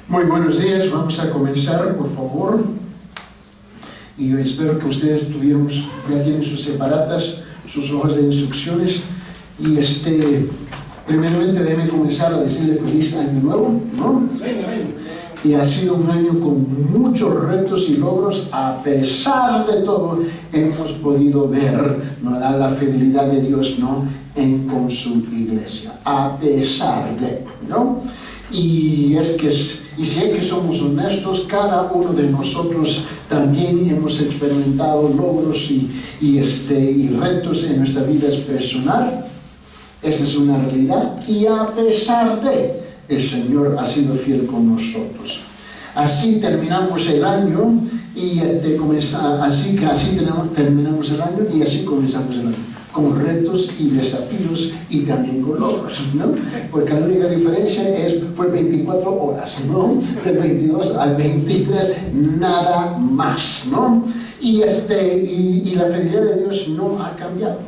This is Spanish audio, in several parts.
Muy buenos días, vamos a comenzar, por favor. Y yo espero que ustedes ya tienen sus separatas, sus hojas de instrucciones. Y primeramente déjenme comenzar a decirle feliz año nuevo, ¿no? Y ha sido un año con muchos retos y logros. A pesar de todo, hemos podido ver, ¿no?, la fidelidad de Dios, ¿no?, con su iglesia. A pesar de, ¿no? Y si es que somos honestos, cada uno de nosotros también hemos experimentado logros y retos en nuestra vida personal. Esa es una realidad. Y a pesar de, el Señor ha sido fiel con nosotros. Así terminamos el año y terminamos el año y así comenzamos el año, con retos y desafíos y también con logros, ¿no? Porque la única diferencia fue 24 horas, ¿no? Del 22 al 23, nada más, ¿no? Y la fidelidad de Dios no ha cambiado.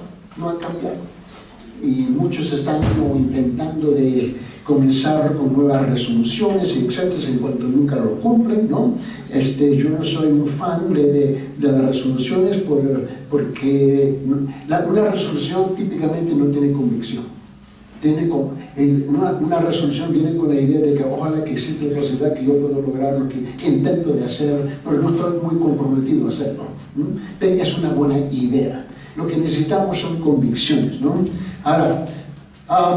Y muchos están intentando de comenzar con nuevas resoluciones y etcétera, en cuanto nunca lo cumplen, ¿no? Yo no soy un fan de las resoluciones porque una resolución típicamente no tiene convicción. Una resolución viene con la idea de que ojalá que exista la posibilidad que yo pueda lograr lo que intento de hacer, pero no estoy muy comprometido a hacerlo. Es una buena idea. Lo que necesitamos son convicciones, ¿no? Ahora,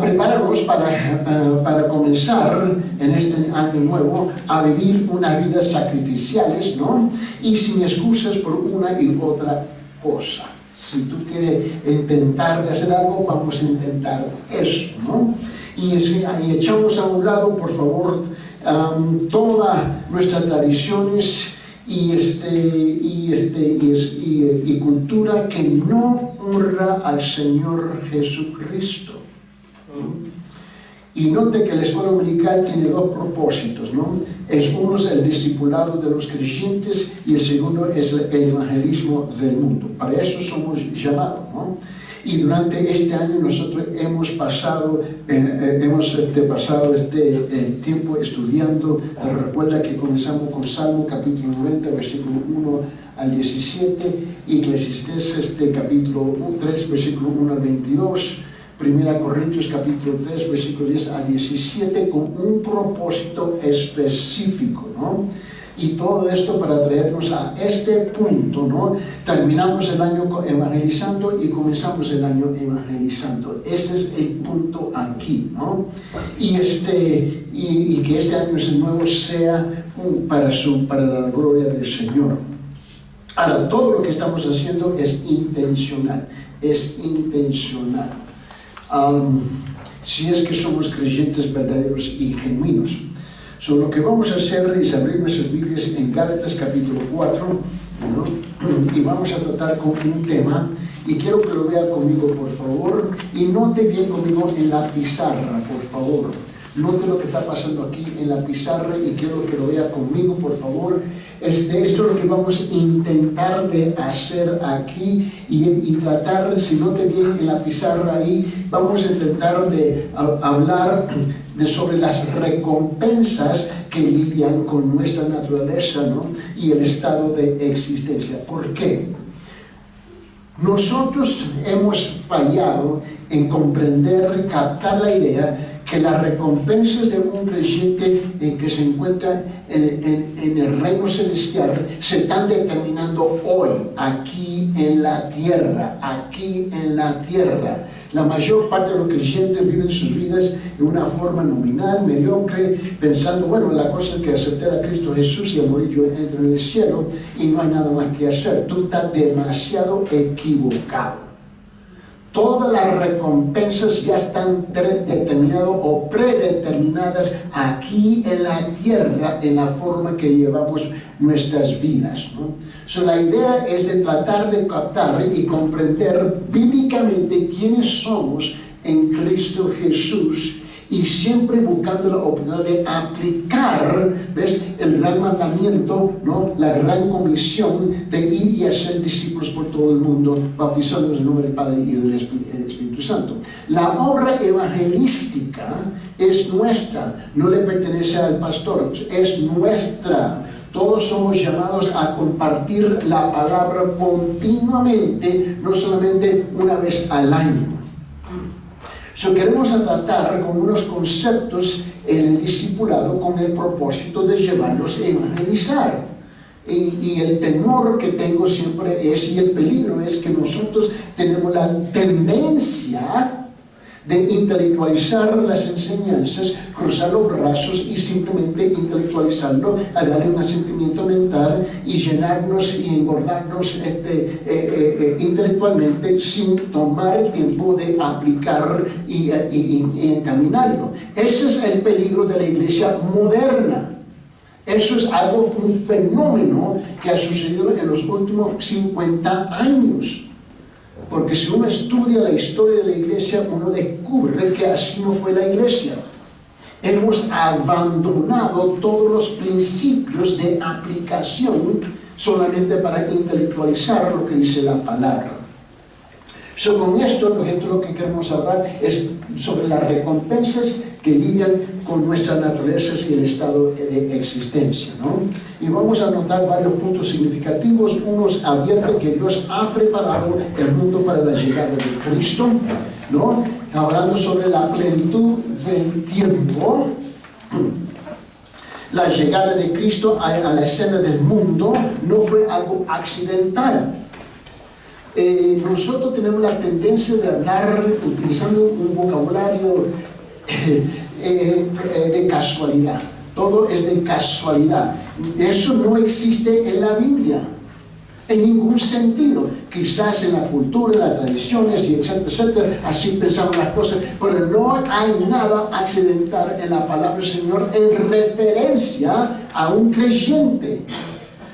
prepáralos para comenzar en este año nuevo a vivir una vida sacrificiales, ¿no? Y sin excusas por una y otra cosa. Si tú quieres intentar de hacer algo, vamos a intentar eso, ¿no? Y echamos a un lado, por favor, todas nuestras tradiciones y cultura que no honra al Señor Jesucristo. Y note que la escuela dominical tiene dos propósitos, ¿no? Uno es el discipulado de los creyentes y el segundo es el evangelismo del mundo. Para eso somos llamados, ¿no? Y durante este año nosotros hemos pasado tiempo estudiando. Recuerda que comenzamos con Salmo capítulo 90, versículo 1 al 17, y Eclesiastés capítulo 3, versículo 1 al 22, 1 Corintios capítulo 3, versículo 10 a 17, con un propósito específico, ¿no? Y todo esto para traernos a este punto, ¿no? Terminamos el año evangelizando y comenzamos el año evangelizando. Este es el punto aquí, ¿no? Y que este año nuevo sea para la gloria del Señor. Ahora, todo lo que estamos haciendo es intencional. Si es que somos creyentes verdaderos y genuinos. Lo que vamos a hacer es abrir nuestras Biblias en Gálatas capítulo 4, ¿no? Y vamos a tratar con un tema, y quiero que lo vea conmigo, por favor, y note bien conmigo en la pizarra, por favor. Note lo que está pasando aquí en la pizarra y quiero que lo vea conmigo, por favor. Esto es lo que vamos a intentar de hacer aquí y tratar, si note bien en la pizarra ahí, vamos a intentar de hablar sobre las recompensas que lidian con nuestra naturaleza, ¿no? Y el estado de existencia. ¿Por qué? Nosotros hemos fallado en comprender, captar la idea que las recompensas de un creyente que se encuentra en el reino celestial se están determinando hoy, aquí en la tierra. La mayor parte de los creyentes viven sus vidas de una forma nominal, mediocre, pensando, bueno, la cosa es que aceptar a Cristo Jesús y a morir yo entro en el cielo y no hay nada más que hacer. Tú estás demasiado equivocado. Todas las recompensas ya están determinadas o predeterminadas aquí en la tierra, en la forma que llevamos nuestras vidas, ¿no? La idea es de tratar de captar y comprender bíblicamente quiénes somos en Cristo Jesús y siempre buscando la oportunidad de aplicar, ¿ves?, el gran mandamiento, ¿no?, la gran comisión de ir y hacer discípulos por todo el mundo, bautizándolos en el nombre del Padre y del Espíritu Santo. La obra evangelística es nuestra, no le pertenece al pastor, es nuestra. Todos somos llamados a compartir la palabra continuamente, no solamente una vez al año. Queremos tratar con unos conceptos en el discipulado con el propósito de llevarlos a evangelizar. Y el temor que tengo siempre es, y el peligro es, que nosotros tenemos la tendencia de intelectualizar las enseñanzas, cruzar los brazos y simplemente intelectualizarlo, a darle un asentimiento mental y llenarnos y engordarnos intelectualmente sin tomar el tiempo de aplicar y encaminarlo. Ese es el peligro de la iglesia moderna. Eso es algo, un fenómeno que ha sucedido en los últimos 50 años. Porque si uno estudia la historia de la iglesia, uno descubre que así no fue la iglesia. Hemos abandonado todos los principios de aplicación solamente para intelectualizar lo que dice la palabra. Con esto, lo que queremos hablar es sobre las recompensas que lidian con nuestras naturalezas y el estado de existencia, ¿no? Y vamos a notar varios puntos significativos. Unos advierten que Dios ha preparado el mundo para la llegada de Cristo, ¿no? Hablando sobre la plenitud del tiempo. La llegada de Cristo a la escena del mundo no fue algo accidental. Nosotros tenemos la tendencia de hablar utilizando un vocabulario de casualidad. Todo es de casualidad. Eso no existe en la Biblia en ningún sentido. Quizás en la cultura, en las tradiciones y etcétera, etcétera, así pensamos las cosas, pero no hay nada accidental en la palabra del Señor en referencia a un creyente.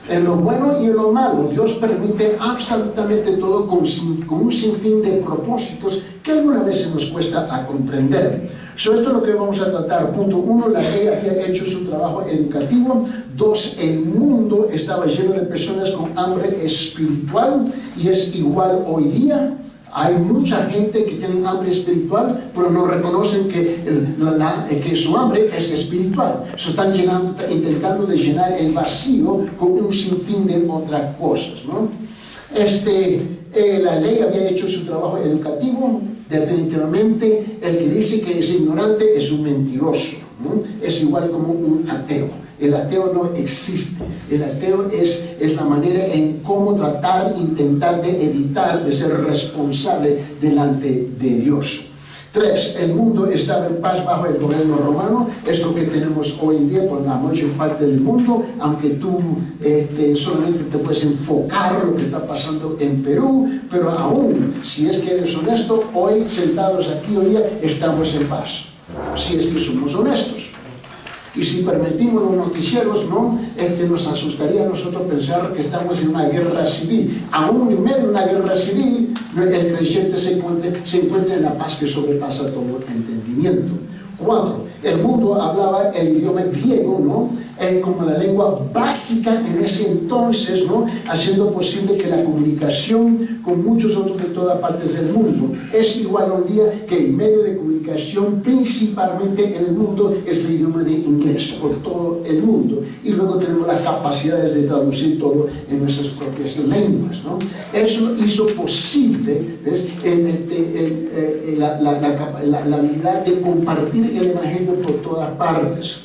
En lo bueno y en lo malo, Dios permite absolutamente todo con un sinfín de propósitos que algunas veces nos cuesta a comprender. Esto es lo que vamos a tratar. Punto 1, la ley había hecho su trabajo educativo. 2, el mundo estaba lleno de personas con hambre espiritual y es igual hoy día. Hay mucha gente que tiene hambre espiritual, pero no reconocen que su hambre es espiritual. Se están intentando de llenar el vacío con un sinfín de otras cosas, ¿no? La ley había hecho su trabajo educativo. Definitivamente, el que dice que es ignorante es un mentiroso, ¿no? Es igual como un ateo. El ateo no existe. El ateo es la manera en cómo intentar de evitar de ser responsable delante de Dios. 3, el mundo estaba en paz bajo el gobierno romano. Es lo que tenemos hoy en día por la mayor parte del mundo, aunque tú solamente te puedes enfocar lo que está pasando en Perú, pero aún, si es que eres honesto, hoy sentados aquí hoy día estamos en paz, si es que somos honestos. Y si permitimos los noticieros, ¿no? Nos asustaría a nosotros pensar que estamos en una guerra civil. Aún en medio de una guerra civil, el creyente se encuentra en la paz que sobrepasa todo entendimiento. 4, el mundo hablaba el idioma griego, ¿no? Como la lengua básica en ese entonces, ¿no? Haciendo posible que la comunicación con muchos otros de todas partes del mundo. Es igual hoy día que el medio de comunicación principalmente en el mundo es el idioma de inglés por todo el mundo. Y luego tenemos las capacidades de traducir todo en nuestras propias lenguas, ¿no? Eso hizo posible, ¿ves? La habilidad de compartir el evangelio por todas partes.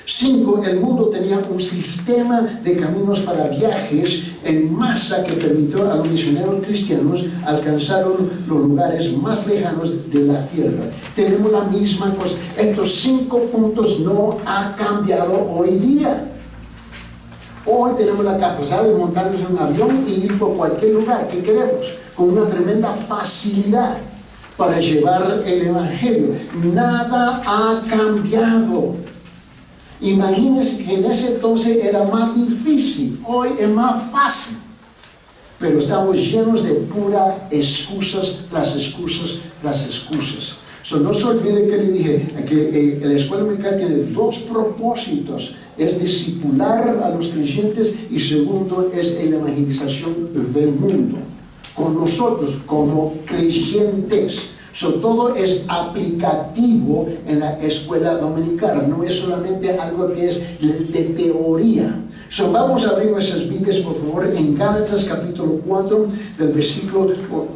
5, el mundo tenía un sistema de caminos para viajes en masa que permitió a los misioneros cristianos alcanzar los lugares más lejanos de la tierra. Tenemos la misma cosa. Estos 5 puntos no han cambiado hoy día. Hoy tenemos la capacidad de montarnos en un avión y ir por cualquier lugar que queremos, con una tremenda facilidad para llevar el evangelio. Nada ha cambiado. Imagínense que en ese entonces era más difícil, hoy es más fácil, pero estamos llenos de puras excusas tras excusas tras excusas. No se olvide que le dije que la escuela dominical tiene 2 propósitos: es discipular a los creyentes y segundo es la evangelización del mundo con nosotros como creyentes. Todo es aplicativo en la escuela dominical, no es solamente algo que es de teoría. Vamos a abrir nuestras Biblias, por favor, en Gálatas capítulo 4, del versículo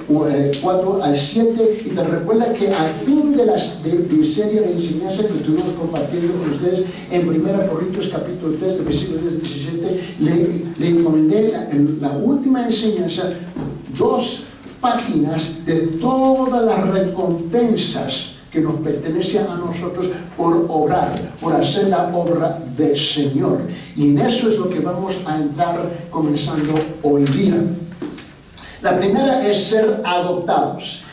4 al 7. Y te recuerda que al fin de la serie de enseñanza que estuvimos compartiendo con ustedes en 1 Corintios capítulo 3, del versículo 10 al 17, le encomendé en la última enseñanza 2 páginas de todas las recompensas que nos pertenece a nosotros por obrar, por hacer la obra del Señor. Y en eso es lo que vamos a entrar comenzando hoy día. La primera es ser adoptados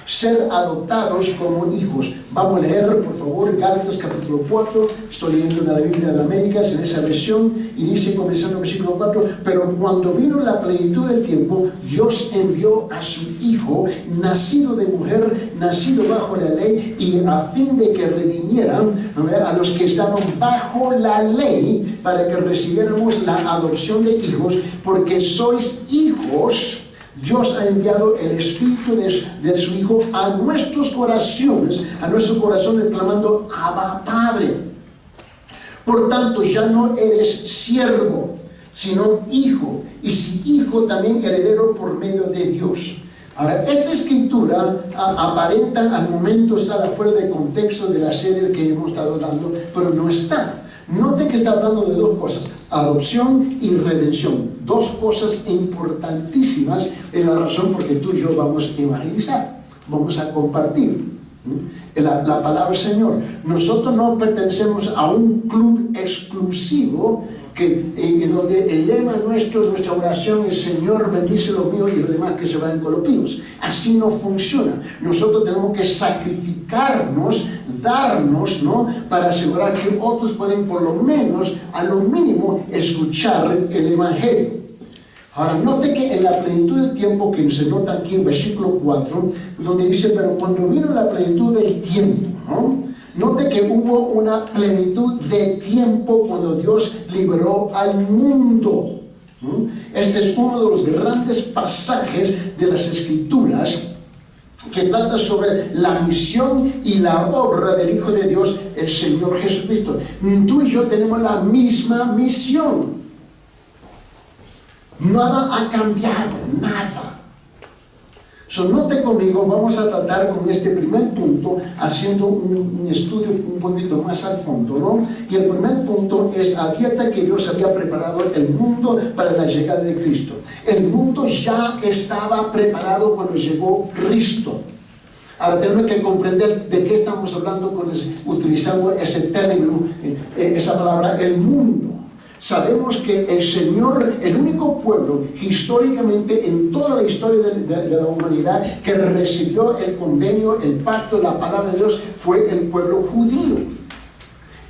como hijos. Vamos a leer, por favor, Gálatas capítulo 4, estoy leyendo de la Biblia de las Américas en esa versión, y dice, comenzando el versículo 4, pero cuando vino la plenitud del tiempo, Dios envió a su Hijo, nacido de mujer, nacido bajo la ley, y a fin de que redimieran a los que estaban bajo la ley, para que recibiéramos la adopción de hijos, porque sois hijos. Dios ha enviado el Espíritu de su Hijo a nuestros corazones, clamando, Abba, Padre. Por tanto, ya no eres siervo, sino hijo, y si hijo, también heredero por medio de Dios. Ahora, esta escritura aparenta al momento estar afuera del contexto de la serie que hemos estado dando, pero no está. Note que está hablando de 2 cosas, adopción y redención. 2 cosas importantísimas, es la razón por que tú y yo vamos a evangelizar, vamos a compartir la palabra del Señor. Nosotros no pertenecemos a un club exclusivo en donde el lema nuestro, nuestra oración es Señor, bendice lo mío y los demás que se vayan con los píos. Así no funciona. Nosotros tenemos que sacrificarnos, darnos, ¿no?, para asegurar que otros pueden por lo menos, a lo mínimo, escuchar el Evangelio. Ahora, note que en la plenitud del tiempo, que se nota aquí en versículo 4, donde dice, pero cuando vino la plenitud del tiempo, ¿no?, note que hubo una plenitud de tiempo cuando Dios liberó al mundo. Este es uno de los grandes pasajes de las Escrituras que trata sobre la misión y la obra del Hijo de Dios, el Señor Jesucristo. Tú y yo tenemos la misma misión. Nada ha cambiado, nada. Note conmigo, vamos a tratar con este primer punto, haciendo un estudio un poquito más al fondo, ¿no? Y el primer punto es, advierte que Dios había preparado el mundo para la llegada de Cristo. El mundo ya estaba preparado cuando llegó Cristo. Ahora tenemos que comprender de qué estamos hablando utilizando ese término, esa palabra, el mundo. Sabemos que el Señor, el único pueblo históricamente en toda la historia de la humanidad que recibió el convenio, el pacto, la palabra de Dios, fue el pueblo judío.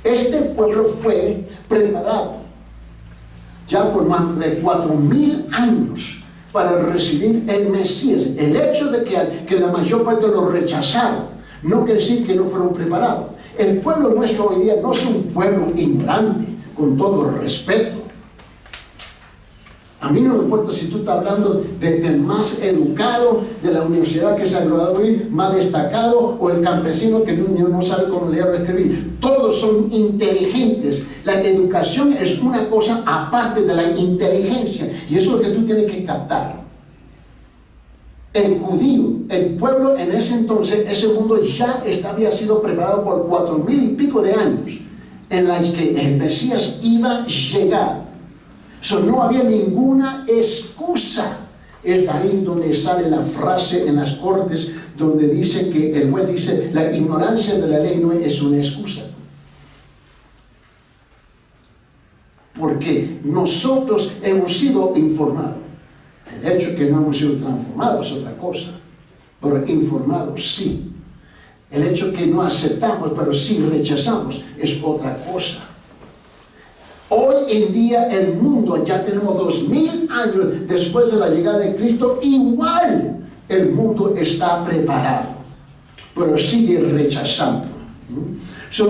Este pueblo fue preparado ya por más de 4,000 años para recibir el Mesías. El hecho de que la mayor parte lo rechazaron no quiere decir que no fueron preparados. El pueblo nuestro hoy día no es un pueblo ignorante, con todo respeto. A mí no me importa si tú estás hablando del más educado de la universidad que se ha graduado hoy, más destacado, o el campesino que no sabe cómo leer o escribir. Todos son inteligentes. La educación es una cosa aparte de la inteligencia, y eso es lo que tú tienes que captar. El judío, el pueblo en ese entonces, ese mundo ya había sido preparado por 4,000 y pico de años, en las que el Mesías iba a llegar. No había ninguna excusa. Es ahí donde sale la frase en las cortes, donde dice que el juez dice, la ignorancia de la ley no es una excusa. Porque nosotros hemos sido informados. El hecho que no hemos sido transformados es otra cosa, pero informados sí. El hecho que no aceptamos, pero sí rechazamos, es otra cosa. Hoy en día el mundo, ya tenemos 2,000 años después de la llegada de Cristo, igual el mundo está preparado, pero sigue rechazando.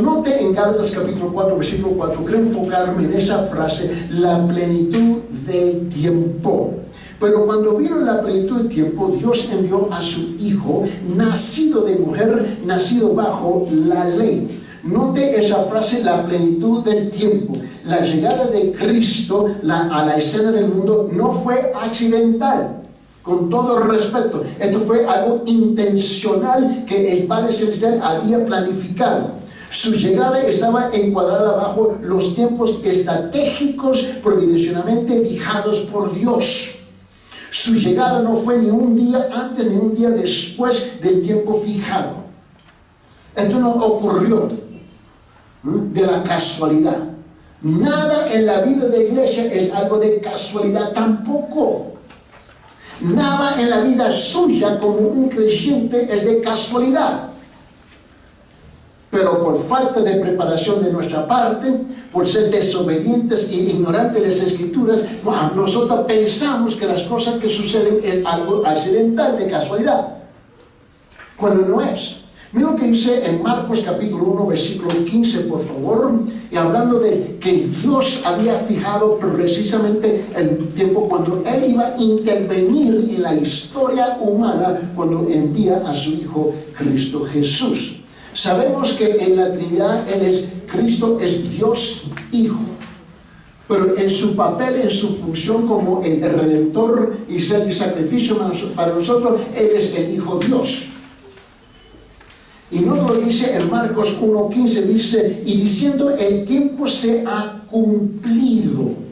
Note en Gálatas capítulo 4, versículo 4, quiero enfocarme en esa frase, la plenitud del tiempo. Pero cuando vino la plenitud del tiempo, Dios envió a su Hijo, nacido de mujer, nacido bajo la ley. Note esa frase, la plenitud del tiempo. La llegada de Cristo a la escena del mundo no fue accidental. Con todo respeto, esto fue algo intencional que el Padre Celestial había planificado. Su llegada estaba encuadrada bajo los tiempos estratégicos providencialmente fijados por Dios. Su llegada no fue ni un día antes ni un día después del tiempo fijado. Esto no ocurrió de la casualidad. Nada en la vida de la iglesia es algo de casualidad tampoco. Nada en la vida suya como un creyente es de casualidad. Pero por falta de preparación de nuestra parte, por ser desobedientes e ignorantes de las Escrituras, nosotros pensamos que las cosas que suceden es algo accidental, de casualidad, cuando no es. Mira lo que dice en Marcos capítulo 1, versículo 15, por favor, y hablando de que Dios había fijado precisamente el tiempo cuando Él iba a intervenir en la historia humana cuando envía a su Hijo Cristo Jesús. Sabemos que en la Trinidad Cristo es Dios Hijo, pero en su papel, en su función como el Redentor y ser el sacrificio para nosotros, Él es el Hijo Dios. Y no lo dice en Marcos 1:15, dice, y diciendo, el tiempo se ha cumplido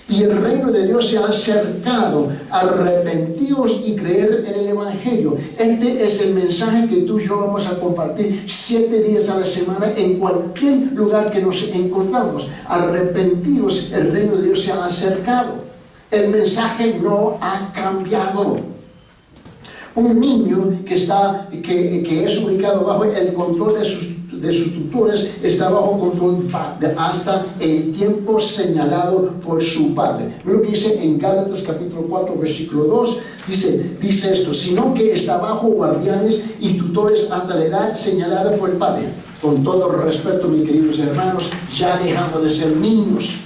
y el reino de Dios se ha acercado, arrepentidos y creer en el Evangelio. Este es el mensaje que tú y yo vamos a compartir 7 días a la semana en cualquier lugar que nos encontramos. Arrepentidos, el reino de Dios se ha acercado. El mensaje no ha cambiado. Un niño que es ubicado bajo el control de sus tutores está bajo control hasta el tiempo señalado por su padre. Mira lo que dice en Gálatas capítulo 4 versículo 2, dice esto, sino que está bajo guardianes y tutores hasta la edad señalada por el padre. Con todo respeto, mis queridos hermanos, ya dejamos de ser niños,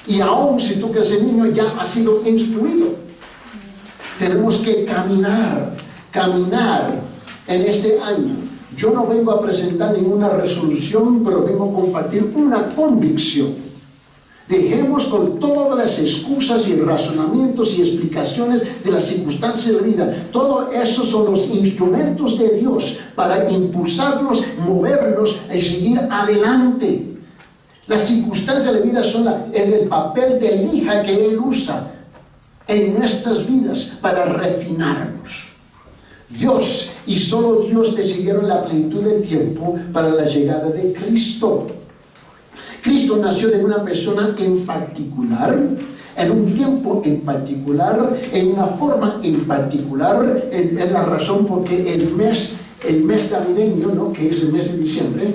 y aún si tú que eres niño ya has sido instruido. Tenemos que caminar en este año. Yo no vengo a presentar ninguna resolución, pero vengo a compartir una convicción. Dejemos con todas las excusas y razonamientos y explicaciones de las circunstancias de la vida. Todo eso son los instrumentos de Dios para impulsarnos, movernos y seguir adelante. Las circunstancias de la vida es el papel de lija que Él usa en nuestras vidas para refinarnos. Dios y solo Dios decidieron la plenitud del tiempo para la llegada de Cristo. Cristo nació de una persona en particular, en un tiempo en particular, en una forma en particular. Es la razón por qué el mes navideño, ¿no?, que es el mes de diciembre,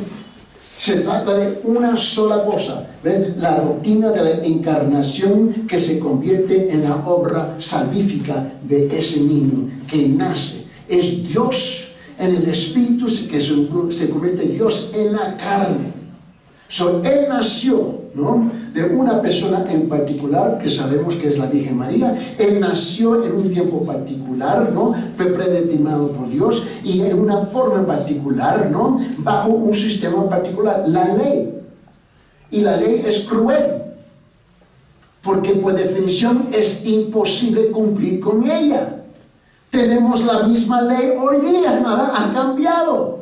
se trata de una sola cosa. ¿Ven? La doctrina de la encarnación que se convierte en la obra salvífica de ese niño que nace. Es Dios en el Espíritu que se convierte en Dios en la carne. Él nació, ¿no?, de una persona en particular que sabemos que es la Virgen María. Él nació en un tiempo particular, ¿no?, fue predeterminado por Dios y en una forma en particular, ¿no?, bajo un sistema particular, la ley. Y la ley es cruel, porque por definición es imposible cumplir con ella. Tenemos la misma ley hoy día, nada ha cambiado.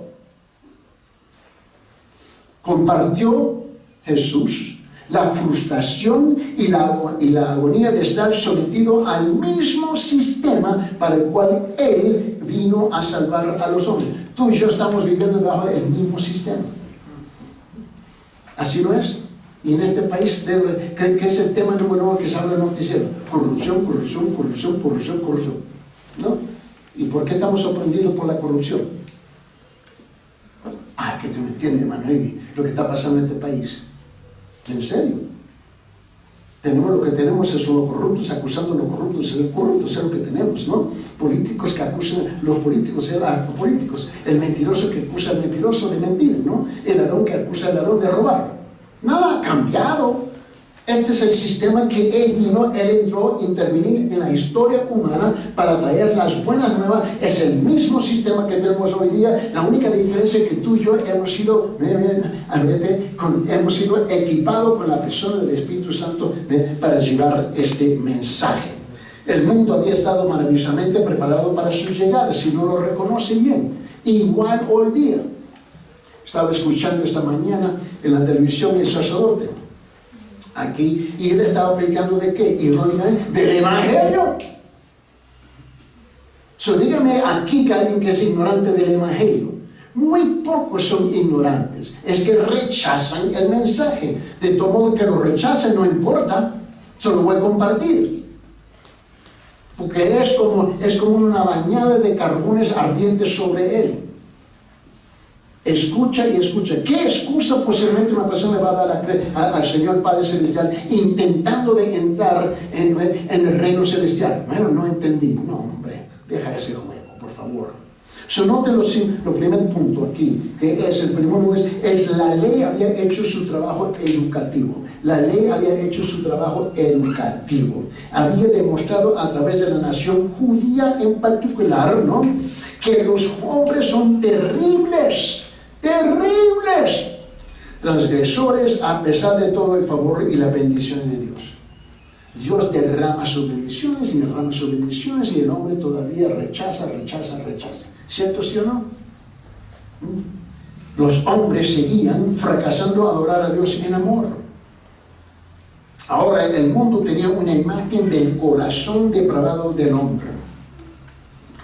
Compartió Jesús la frustración y la agonía de estar sometido al mismo sistema para el cual Él vino a salvar a los hombres. Tú y yo estamos viviendo bajo el mismo sistema. Así no es. Y en este país creo que es el tema número 1 que se habla en el noticiero. Corrupción, corrupción, corrupción, corrupción, corrupción, ¿no? ¿Y por qué estamos sorprendidos por la corrupción? Que tú me entiendes, Manuel, lo que está pasando en este país. ¿En serio? Lo que tenemos son los corruptos acusando a los corruptos de ser corruptos, es lo que tenemos, ¿no? Políticos que acusan, los políticos a los políticos, el mentiroso que acusa al mentiroso de mentir, ¿no? El ladrón que acusa al ladrón de robar. Nada ha cambiado. Este es el sistema que Él vino, Él entró a intervenir en la historia humana para traer las buenas nuevas. Es el mismo sistema que tenemos hoy día. La única diferencia es que tú y yo hemos sido equipados con la persona del Espíritu Santo para llevar este mensaje. El mundo había estado maravillosamente preparado para su llegada, si no lo reconocen bien. Igual hoy día. Estaba escuchando esta mañana en la televisión el sacerdote aquí, y él estaba predicando ¿de qué? Irónicamente, del Evangelio. Dígame aquí que alguien que es ignorante del Evangelio. Muy pocos son ignorantes, es que rechazan el mensaje. De todo modo que lo rechacen, no importa, solo voy a compartir. Porque es como una bañada de carbones ardientes sobre él. Escucha y escucha. ¿Qué excusa posiblemente una persona le va a dar al Señor Padre Celestial intentando de entrar en el reino celestial? Bueno, no entendí. No, hombre, deja ese juego, por favor. Noten lo primer punto aquí, que es el primero, es la ley había hecho su trabajo educativo. La ley había hecho su trabajo educativo. Había demostrado a través de la nación judía en particular, ¿no?, que los hombres son terribles, transgresores a pesar de todo el favor y la bendición de Dios. Dios derrama sus bendiciones y derrama sus bendiciones y el hombre todavía rechaza. ¿Cierto, sí o no? Los hombres seguían fracasando a adorar a Dios en amor. Ahora el mundo tenía una imagen del corazón depravado del hombre.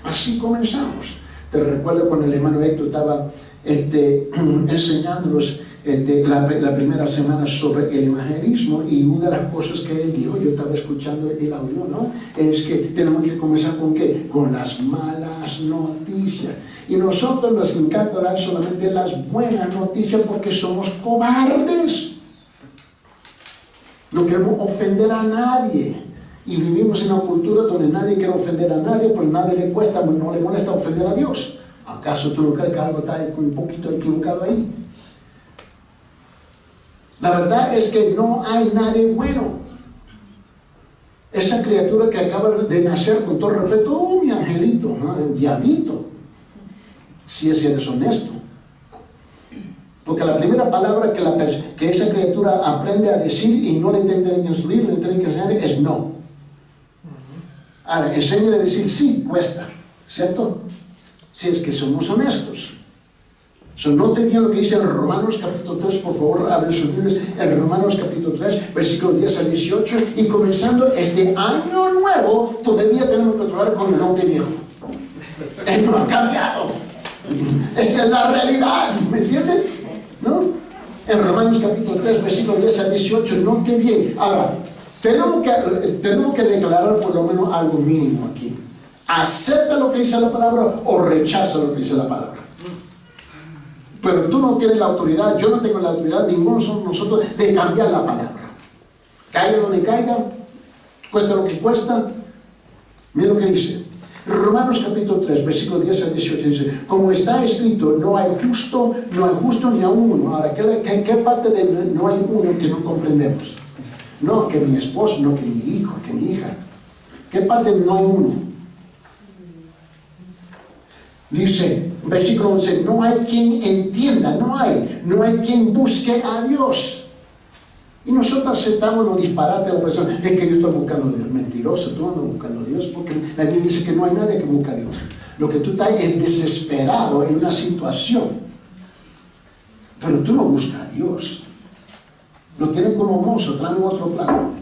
Así comenzamos. Te recuerdo cuando el hermano Héctor estaba enseñándonos la primera semana sobre el evangelismo, y una de las cosas que él dijo, yo estaba escuchando el audio, ¿no?, es que tenemos que comenzar ¿con qué? Con las malas noticias. Y nosotros nos encanta dar solamente las buenas noticias porque somos cobardes. No queremos ofender a nadie. Y vivimos en una cultura donde nadie quiere ofender a nadie, porque a nadie le cuesta, no le molesta ofender a Dios. ¿Acaso tú no crees que algo está un poquito equivocado ahí? La verdad es que no hay nadie bueno. Esa criatura que acaba de nacer, con todo respeto, oh, mi angelito, ¿no?, el diablito, si es deshonesto. Porque la primera palabra que esa criatura aprende a decir y no le tienen que instruir, le tienen que enseñar es no. Ahora, enséñale a decir sí, cuesta, ¿cierto? Si es que somos honestos. Noten bien lo que dice en Romanos capítulo 3, por favor, abren sus Biblias, en Romanos capítulo 3, versículos 10 al 18, y comenzando este año nuevo, todavía tenemos que trabajar con el hombre viejo. Él no ha cambiado. Esa es la realidad, ¿me entiendes? ¿No? En Romanos capítulo 3, versículos 10 al 18, noten bien. Ahora, tenemos que declarar por lo menos algo mínimo aquí. ¿Acepta lo que dice la palabra o rechaza lo que dice la palabra? Pero tú no tienes la autoridad, yo no tengo la autoridad, ninguno somos nosotros, de cambiar la palabra. Caiga donde caiga, cuesta lo que cuesta. Mira lo que dice. Romanos capítulo 3, versículo 10 al 18 dice: como está escrito, no hay justo ni a uno. Ahora, ¿qué parte de no hay uno que no comprendemos? No, que mi esposo, no, que mi hijo, que mi hija. ¿Qué parte de no hay uno? Dice, versículo 11, no hay quien entienda, no hay quien busque a Dios. Y nosotros aceptamos los disparates de la persona. Es que yo estoy buscando a Dios. Mentiroso, tú no andas buscando a Dios, porque la Biblia dice que no hay nadie que busque a Dios. Lo que tú estás es desesperado en una situación, pero tú no buscas a Dios. Lo tienen como mozo, traen otro plano.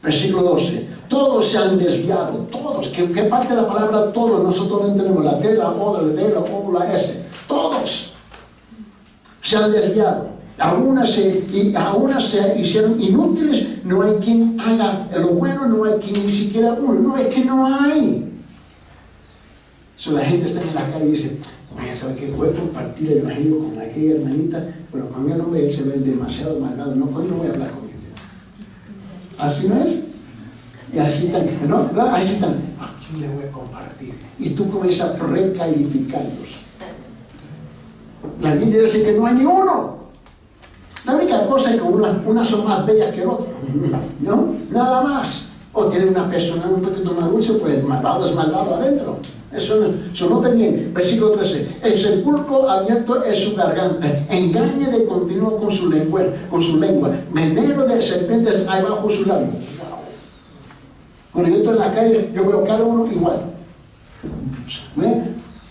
Versículo 12, todos se han desviado, todos. ¿Qué parte de la palabra todos? Nosotros no entendemos la T, la O, la D, la O, la S. Todos se han desviado. Algunas se hicieron inútiles. No hay quien haga lo bueno, no hay quien ni siquiera uno. No, es que no hay. La gente está en la calle y dice: oye, ¿sabe qué? Voy a compartir el evangelio con aquella hermanita, pero con el hombre él se ve demasiado malvado. No, pues no voy a hablar con él. ¿Así no es? Y así también, ¿no? Así también. ¿A quién le voy a compartir? Y tú comienzas a recalificarlos. La Biblia dice que no hay ni uno. La única cosa es que unas son más bellas que el otro, ¿no? Nada más. O tiene una personalidad un poquito más dulce, pues el malvado es malvado adentro. Eso no está bien. Versículo 13. El sepulcro abierto es su garganta, engaña de continuo con su lengua. Veneno de serpientes hay bajo su labio. Cuando yo estoy en la calle, yo veo cada uno igual.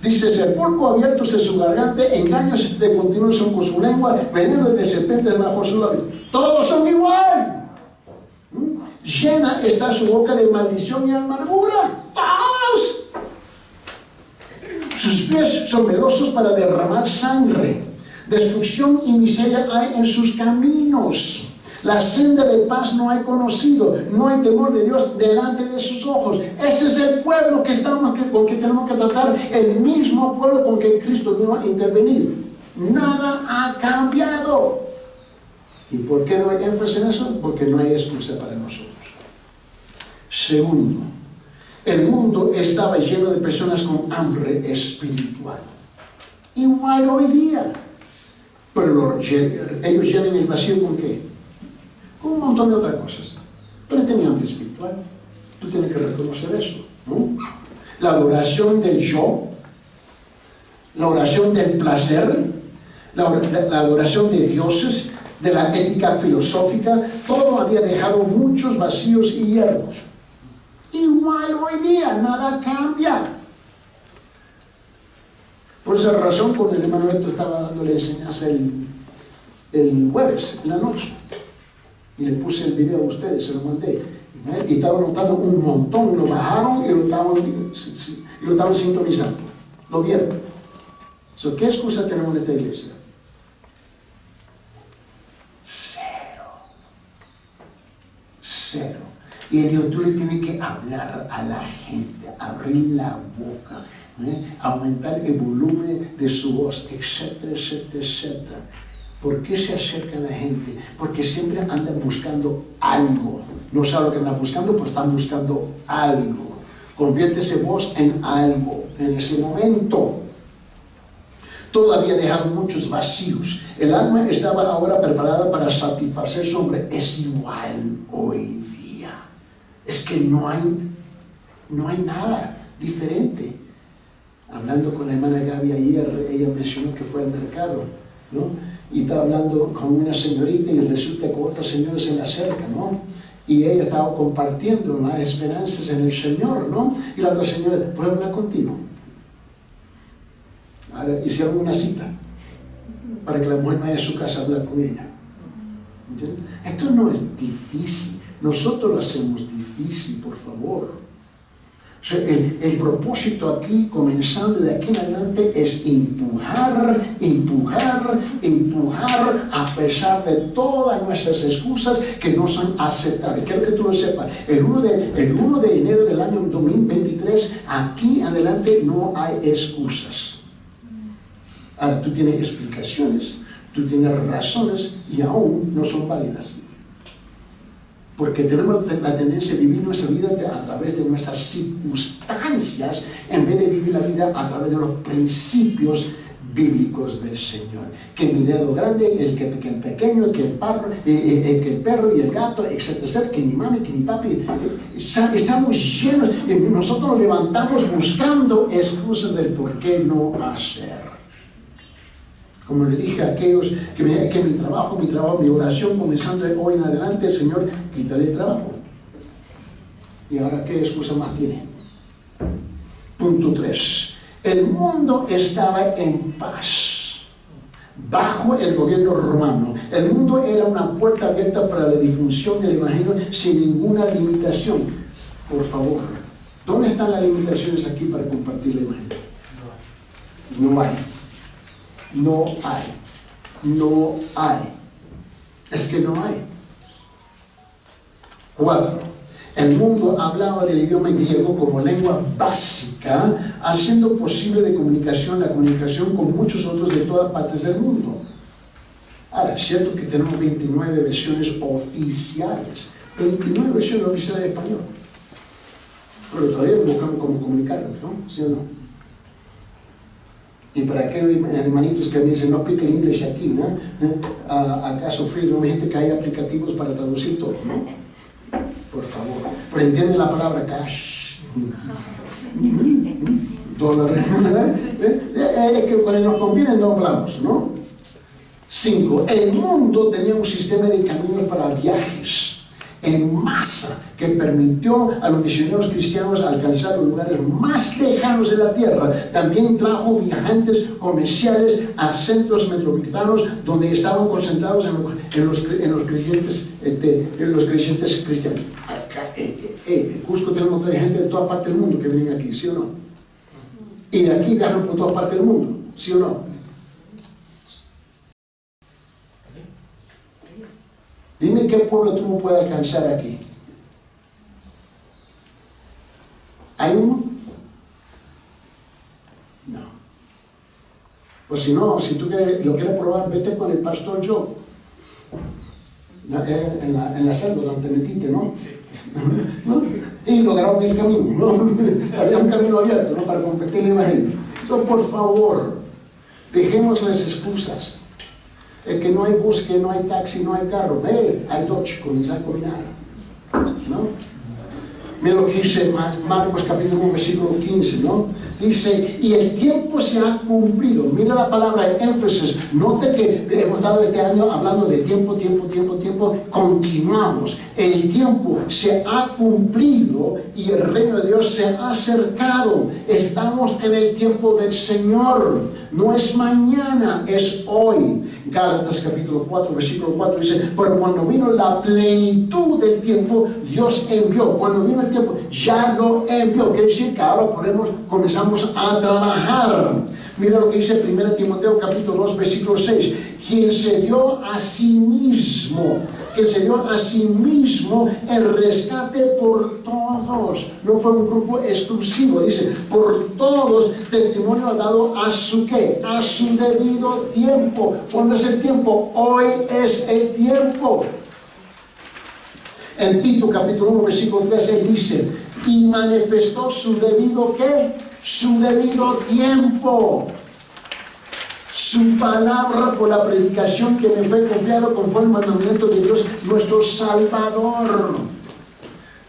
Dice, sepulcro abierto es su garganta, engaños de continuo son con su lengua, veneno de serpientes bajo su labio. Todos son igual. Llena está su boca de maldición y amargura. Todos. Sus pies son velosos para derramar sangre. Destrucción y miseria hay en sus caminos. La senda de paz no hay conocido. No hay temor de Dios delante de sus ojos. Ese es el pueblo con que tenemos que tratar. El mismo pueblo con que Cristo vino a intervenir. Nada ha cambiado. ¿Y por qué doy énfasis en eso? Porque no hay excusa para nosotros. Segundo, el mundo estaba lleno de personas con hambre espiritual. Igual hoy día. Pero ellos llenan el vacío ¿con qué? Con un montón de otras cosas. Pero tenían hambre espiritual. Tú tienes que reconocer eso, ¿no? La adoración del yo, la oración del placer, la adoración de dioses, de la ética filosófica, todo había dejado muchos vacíos y hierros. Igual hoy día, nada cambia. Por esa razón, cuando el hermano Héctor estaba dándole enseñanza el jueves, en la noche, y le puse el video a ustedes, se lo mandé, y estaba notando un montón, lo bajaron y lo estaban sintonizando, lo vieron. ¿Qué excusa tenemos en esta iglesia? Cero. Y él dijo, tú le tienes que hablar a la gente, abrir la boca, aumentar el volumen de su voz, etcétera, etcétera, etcétera. ¿Por qué se acerca a la gente? Porque siempre andan buscando algo. No saben lo que andan buscando, pues están buscando algo. Conviértese vos en algo en ese momento. Todavía dejaron muchos vacíos. El alma estaba ahora preparada para satisfacer su hombre. Es igual hoy día. Es que no hay nada diferente. Hablando con la hermana Gaby ayer, ella mencionó que fue al mercado, ¿no? Y estaba hablando con una señorita y resulta que otra señora se le acerca, ¿no? Y ella estaba compartiendo las esperanzas en el Señor, ¿no? Y la otra señora, ¿puedo hablar contigo? Ahora hicieron una cita para que la mujer vaya a su casa a hablar con ella. ¿Entiendes? Esto no es difícil. Nosotros lo hacemos difícil, por favor. O sea, el propósito aquí, comenzando de aquí en adelante, es empujar, a pesar de todas nuestras excusas que no son aceptables. Quiero que tú lo sepas. El 1 de enero del año 2023, aquí en adelante no hay excusas. Ahora, tú tienes explicaciones, tú tienes razones y aún no son válidas. Porque tenemos la tendencia de vivir nuestra vida a través de nuestras circunstancias en vez de vivir la vida a través de los principios bíblicos del Señor. Que mi dedo grande, que el pequeño, que el perro y el gato, etcétera, etcétera, que mi mami, que mi papi. Estamos llenos, nosotros nos levantamos buscando excusas del por qué no hacer. Como le dije a aquellos que mi trabajo, mi oración, comenzando de hoy en adelante, Señor, quítale el trabajo. ¿Y ahora qué excusa más tiene? Punto 3. El mundo estaba en paz, bajo el gobierno romano. El mundo era una puerta abierta para la difusión del Evangelio sin ninguna limitación. Por favor, ¿dónde están las limitaciones aquí para compartir el Evangelio? No hay. No hay. Es que no hay. 4. El mundo hablaba del idioma griego como lengua básica, haciendo posible la comunicación con muchos otros de todas partes del mundo. Ahora, es cierto que tenemos 29 versiones oficiales, 29 versiones oficiales de español, pero todavía buscamos cómo comunicarnos, ¿no? ¿Sí o no? Y para aquellos hermanitos que me dicen, no pique el inglés aquí, ¿no? ¿Acaso Free no me dijiste que hay aplicativos para traducir todo, no? Por favor. Pero entienden la palabra cash. Dólares. Es que cuando nos conviene no hablamos, ¿no? 5. El mundo tenía un sistema de caminos para viajes en masa que permitió a los misioneros cristianos alcanzar los lugares más lejanos de la tierra. También trajo viajantes comerciales a centros metropolitanos donde estaban concentrados en los creyentes cristianos. Acá, en Cusco tenemos gente de toda parte del mundo que vienen aquí, ¿sí o no? Y de aquí viajan por toda parte del mundo, ¿sí o no? Dime qué pueblo tú no puedes alcanzar aquí. ¿Hay uno? No. O si no, si tú lo quieres probar, vete con el pastor Joe. En la selva donde te metiste, ¿no? ¿No? Y lograron el camino, ¿no? Había un camino abierto, ¿no? Para compartir el evangelio. So, por favor, dejemos las excusas. Es que no hay bus, que no hay taxi, no hay carro. Hay Dodge, comienza a caminar, ¿no? Mira lo que dice Marcos capítulo 1, versículo 15, ¿no? Dice, y el tiempo se ha cumplido. Mira la palabra énfasis. Note que hemos estado este año hablando de tiempo. Continuamos. El tiempo se ha cumplido y el reino de Dios se ha acercado. Estamos en el tiempo del Señor. No es mañana, es hoy. Gálatas capítulo 4, versículo 4 dice, pero cuando vino la plenitud del tiempo, Dios envió. Cuando vino el tiempo, ya lo envió. Quiere decir que ahora comenzamos a trabajar. Mira lo que dice 1 Timoteo capítulo 2, versículo 6. Quien se dio a sí mismo el rescate por todos. No fue un grupo exclusivo, dice, por todos, testimonio ha dado a su ¿qué? A su debido tiempo. ¿Cuándo es el tiempo? Hoy es el tiempo. En Tito capítulo 1, versículo 13 dice, y manifestó su debido ¿qué? Su debido tiempo. Su palabra por la predicación que me fue confiado conforme al mandamiento de Dios, nuestro Salvador.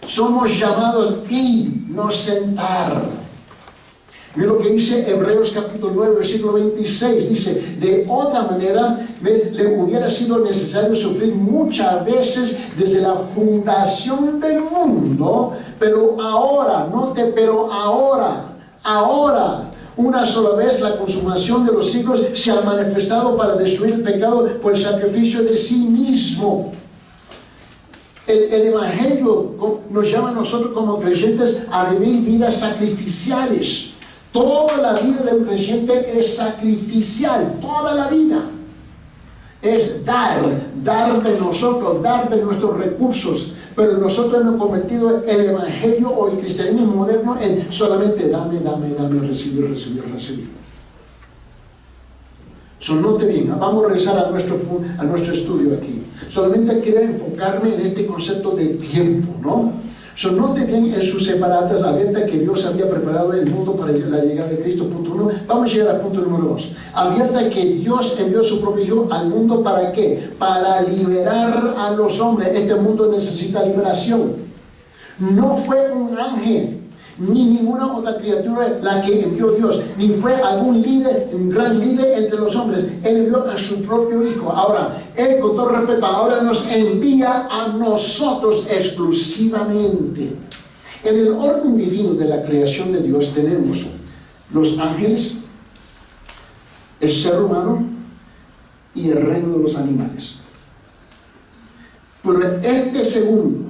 Somos llamados y no sentar. Mira lo que dice Hebreos capítulo 9, versículo 26. Dice, de otra manera le hubiera sido necesario sufrir muchas veces desde la fundación del mundo, pero ahora, una sola vez la consumación de los siglos se ha manifestado para destruir el pecado por el sacrificio de sí mismo. El Evangelio nos llama a nosotros como creyentes a vivir vidas sacrificiales. Toda la vida de un creyente es sacrificial, toda la vida. Es dar de nosotros, dar de nuestros recursos. Pero nosotros hemos convertido el evangelio o el cristianismo moderno en solamente dame, recibir. Note bien, vamos a regresar a nuestro estudio aquí. Solamente quiero enfocarme en este concepto del tiempo, ¿no? Note bien en sus separatas abierta que Dios había preparado el mundo para la llegada de Cristo, punto 1. Vamos a llegar al punto número 2. Abierta que Dios envió su propio Hijo al mundo, ¿para qué? Para liberar a los hombres. Este mundo necesita liberación. No fue un ángel ni ninguna otra criatura la que envió Dios, ni fue algún líder, un gran líder entre los hombres. Él envió a su propio Hijo. Ahora, Él con todo respeto, ahora nos envía a nosotros exclusivamente. En el orden divino de la creación de Dios tenemos los ángeles, el ser humano y el reino de los animales. Pero este segundo,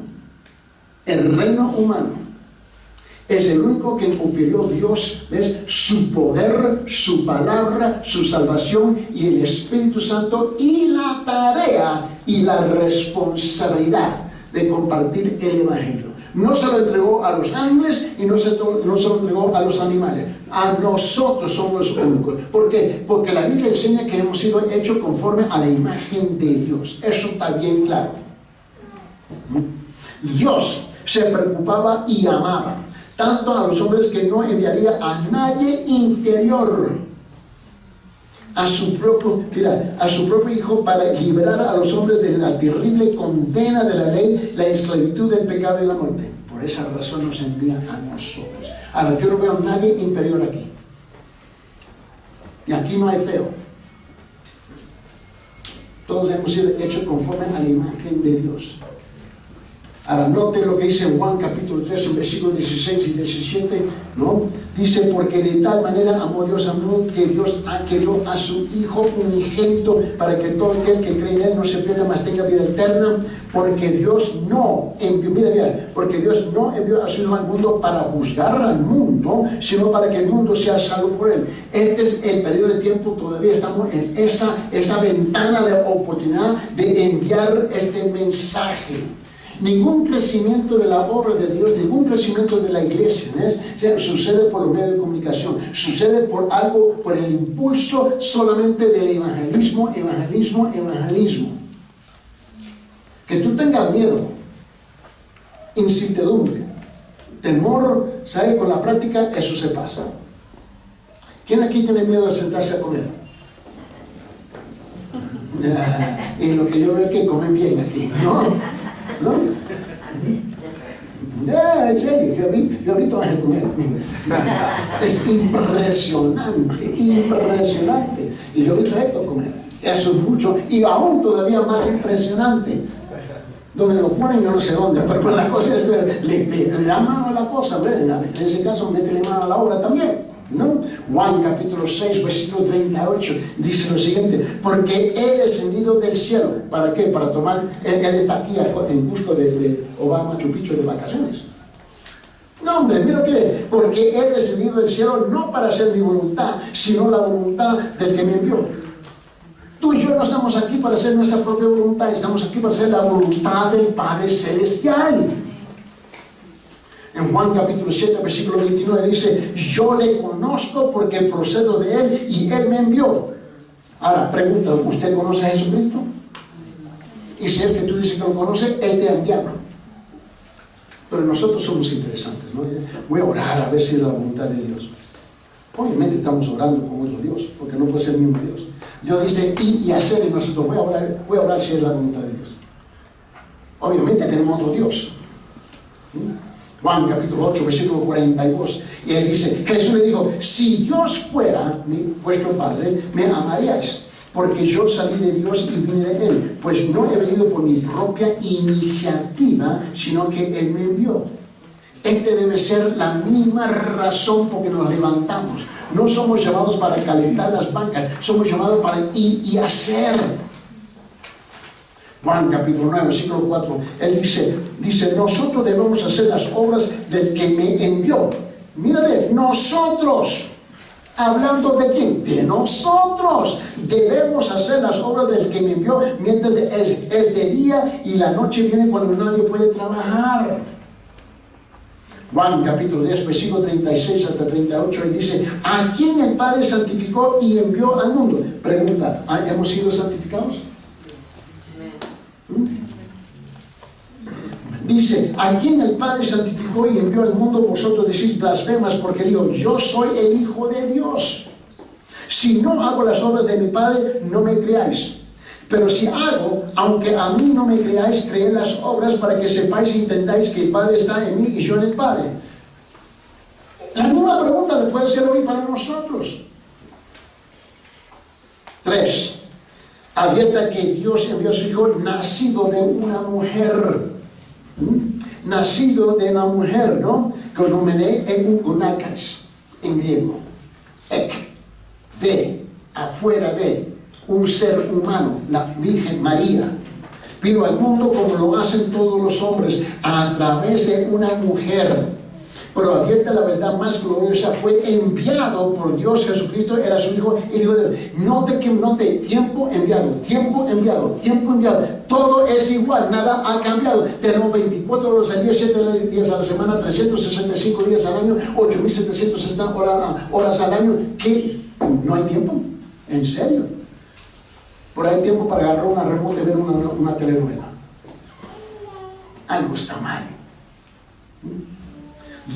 el reino humano, es el único que confirió Dios, ¿ves? Su poder, su palabra, su salvación y el Espíritu Santo, y la tarea y la responsabilidad de compartir el Evangelio. No se lo entregó a los ángeles y no se lo entregó a los animales. A nosotros somos los únicos. ¿Por qué? Porque la Biblia enseña que hemos sido hechos conforme a la imagen de Dios. Eso está bien claro. Dios se preocupaba y amaba tanto a los hombres que no enviaría a nadie inferior. a su propio Hijo para liberar a los hombres de la terrible condena de la ley, la esclavitud del pecado y la muerte. Por esa razón nos envía a nosotros. Ahora, yo no veo a nadie inferior aquí. Y aquí no hay feo. Todos hemos sido hechos conforme a la imagen de Dios. Ahora, note lo que dice en Juan capítulo 3, en versículos 16 y 17, ¿no? Dice, porque de tal manera amó Dios al mundo que Dios ha querido a su Hijo unigénito para que todo aquel que cree en Él no se pierda, mas tenga vida eterna. Porque Dios no envió, porque Dios no envió a su Hijo al mundo para juzgar al mundo, sino para que el mundo sea salvo por Él. Este es el periodo de tiempo, todavía estamos en esa ventana de oportunidad de enviar este mensaje. Ningún crecimiento de la obra de Dios, ningún crecimiento de la iglesia, ¿no? Sucede por los medios de comunicación, sucede por algo, por el impulso solamente del evangelismo. Que tú tengas miedo, incertidumbre, temor, ¿sabes? Con la práctica eso se pasa. ¿Quién aquí tiene miedo de sentarse a comer? Y lo que yo veo es que comen bien aquí, ¿no? En serio, yo vi todas a comer. Es impresionante. Y yo he visto esto comer. Eso es mucho, y aún todavía más impresionante. Donde lo ponen, yo no sé dónde, pero la cosa es que le dan mano a la cosa, ¿verdad? En ese caso, métele mano a la obra también, ¿no? Juan capítulo 6, versículo 38, dice lo siguiente: porque Él es descendido del cielo. ¿Para qué? Para tomar, Él está aquí en busca de Obama Machu Picchu de vacaciones. No, hombre, mira que, porque Él es descendido del cielo no para hacer mi voluntad, sino la voluntad del que me envió. Tú y yo no estamos aquí para hacer nuestra propia voluntad, estamos aquí para hacer la voluntad del Padre Celestial. En Juan capítulo 7, versículo 29 dice: yo le conozco porque procedo de Él y Él me envió. Ahora, pregunta, ¿usted conoce a Jesucristo? Y si el que tú dices que lo conoce, Él te ha enviado. Pero nosotros somos interesantes, ¿no? Voy a orar a ver si es la voluntad de Dios. Obviamente estamos orando con otro Dios, porque no puede ser el mismo Dios. Dios dice ir y hacer, y nosotros voy a orar si es la voluntad de Dios. Obviamente tenemos otro Dios. Juan capítulo 8, versículo 42. Y Él dice, Jesús le dijo: si Dios fuera vuestro Padre, me amaríais, porque yo salí de Dios y vine de Él. Pues no he venido por mi propia iniciativa, sino que Él me envió. Este debe ser la misma razón por que nos levantamos. No somos llamados para calentar las bancas, somos llamados para ir y hacer. Juan capítulo 9, versículo 4, Él dice, nosotros debemos hacer las obras del que me envió. Mírale, nosotros, hablando de quién, de nosotros, debemos hacer las obras del que me envió, mientras es de día y la noche viene cuando nadie puede trabajar. Juan capítulo 10, versículo 36 hasta 38, Él dice, ¿a quién el Padre santificó y envió al mundo? Pregunta, ¿hemos sido santificados? Dice, ¿a quién el Padre santificó y envió al mundo? Vosotros decís blasfemas, porque digo, yo soy el Hijo de Dios. Si no hago las obras de mi Padre, no me creáis. Pero si hago, aunque a mí no me creáis, creed las obras para que sepáis y entendáis que el Padre está en mí y yo en el Padre. La misma pregunta le puede ser hoy para nosotros. 3. Advierta que Dios envió a su Hijo nacido de una mujer. Nacido de una mujer, ¿no? Con nombre egungunakais, en griego. Ek, de, afuera de. Un ser humano, la Virgen María, vino al mundo como lo hacen todos los hombres, a través de una mujer. Pero abierta la verdad más gloriosa, fue enviado por Dios. Jesucristo era su Hijo, el Hijo de Dios. Note, tiempo enviado. Todo es igual, nada ha cambiado. Tenemos 24 horas al día, 7 días a la semana, 365 días al año, 8.760 horas al año. ¿Qué? ¿No hay tiempo? ¿En serio? Por ahí hay tiempo para agarrar una remota y ver una telenovela. Algo está mal.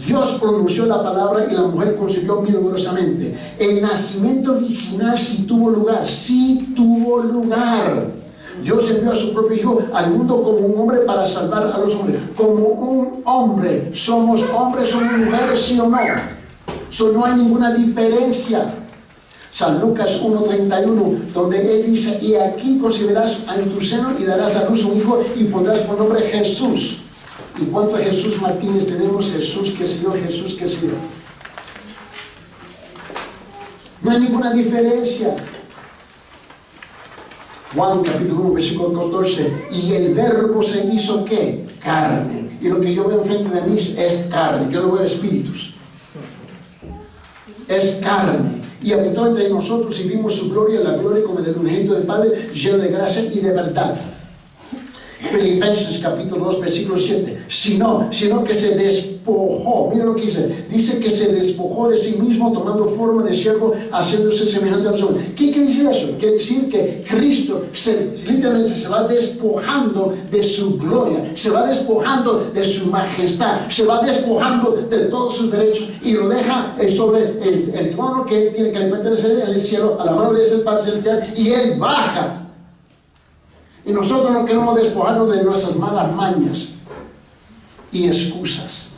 Dios pronunció la palabra y la mujer concibió milagrosamente. El nacimiento virginal sí tuvo lugar, sí tuvo lugar. Dios envió a su propio Hijo al mundo como un hombre para salvar a los hombres. Como un hombre. Somos hombres, somos mujeres, sí o no. So, no hay ninguna diferencia. San Lucas 1:31, donde él dice: y aquí concebirás en tu seno y darás a luz un hijo y pondrás por nombre Jesús. ¿Y cuántos Jesús Martínez tenemos? Jesús, qué sé yo, Jesús, qué sé yo. No hay ninguna diferencia. Juan capítulo 1, versículo 14. Y el verbo se hizo ¿qué? Carne. Y lo que yo veo enfrente de mí es carne. Yo no veo espíritus. Es carne. Y habitó entre nosotros y vimos su gloria, la gloria como del unigénito del Padre, lleno de gracia y de verdad. Filipenses capítulo 2 versículo 7. Sino que se despojó. Mira lo que dice que se despojó de sí mismo, tomando forma de siervo, haciéndose semejante a los hombres. ¿Qué quiere decir eso? Quiere decir que Cristo literalmente se va despojando de su gloria, se va despojando de su majestad, se va despojando de todos sus derechos y lo deja sobre el trono que él tiene que meterse en el cielo, a la mano del Padre Celestial, y él baja. Y nosotros no queremos despojarnos de nuestras malas mañas y excusas.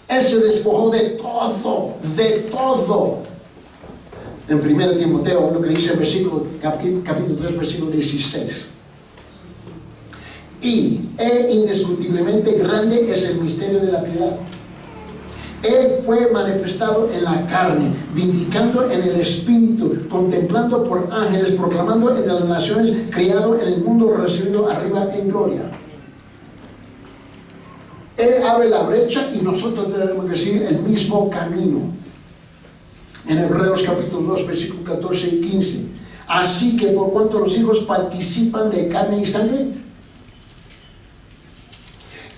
Él se despojó de todo, de todo. En 1 Timoteo, lo que dice el capítulo 3, versículo 16. Y indiscutiblemente grande es el misterio de la piedad. Él fue manifestado en la carne, vindicando en el espíritu, contemplando por ángeles, proclamando entre las naciones, criado en el mundo, recibido arriba en gloria. Él abre la brecha y nosotros tenemos que seguir el mismo camino. En Hebreos capítulo 2, versículos 14 y 15. Así que por cuanto los hijos participan de carne y sangre,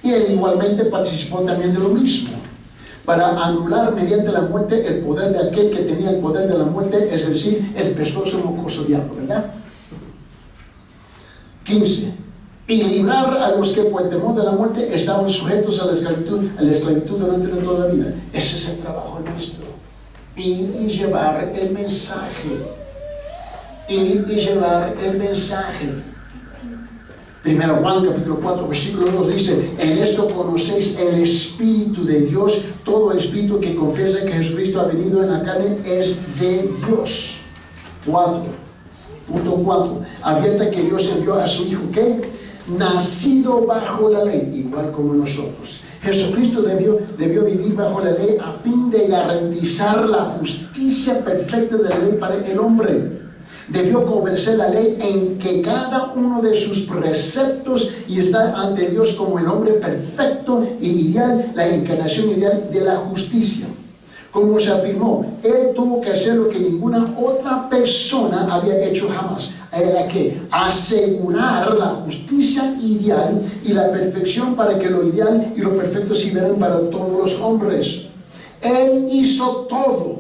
y él igualmente participó también de lo mismo, para anular mediante la muerte el poder de aquel que tenía el poder de la muerte, es decir, el pestoso mocoso diablo, ¿verdad? 15. Y librar a los que por el temor de la muerte estaban sujetos a la esclavitud durante toda la vida. Ese es el trabajo nuestro. Y llevar el mensaje. Y llevar el mensaje. Primero Juan capítulo 4 versículo 2 dice: en esto conocéis el Espíritu de Dios. Todo el espíritu que confiesa que Jesucristo ha venido en la carne es de Dios. 4.4 advierte que Dios envió a su Hijo que nacido bajo la ley, igual como nosotros. Jesucristo debió vivir bajo la ley a fin de garantizar la justicia perfecta de la ley para el hombre. Debió obedecer la ley en que cada uno de sus preceptos y estar ante Dios como el hombre perfecto e ideal, la encarnación ideal de la justicia. Como se afirmó, él tuvo que hacer lo que ninguna otra persona había hecho jamás. Era que asegurar la justicia ideal y la perfección para que lo ideal y lo perfecto sirvieran para todos los hombres. Él hizo todo.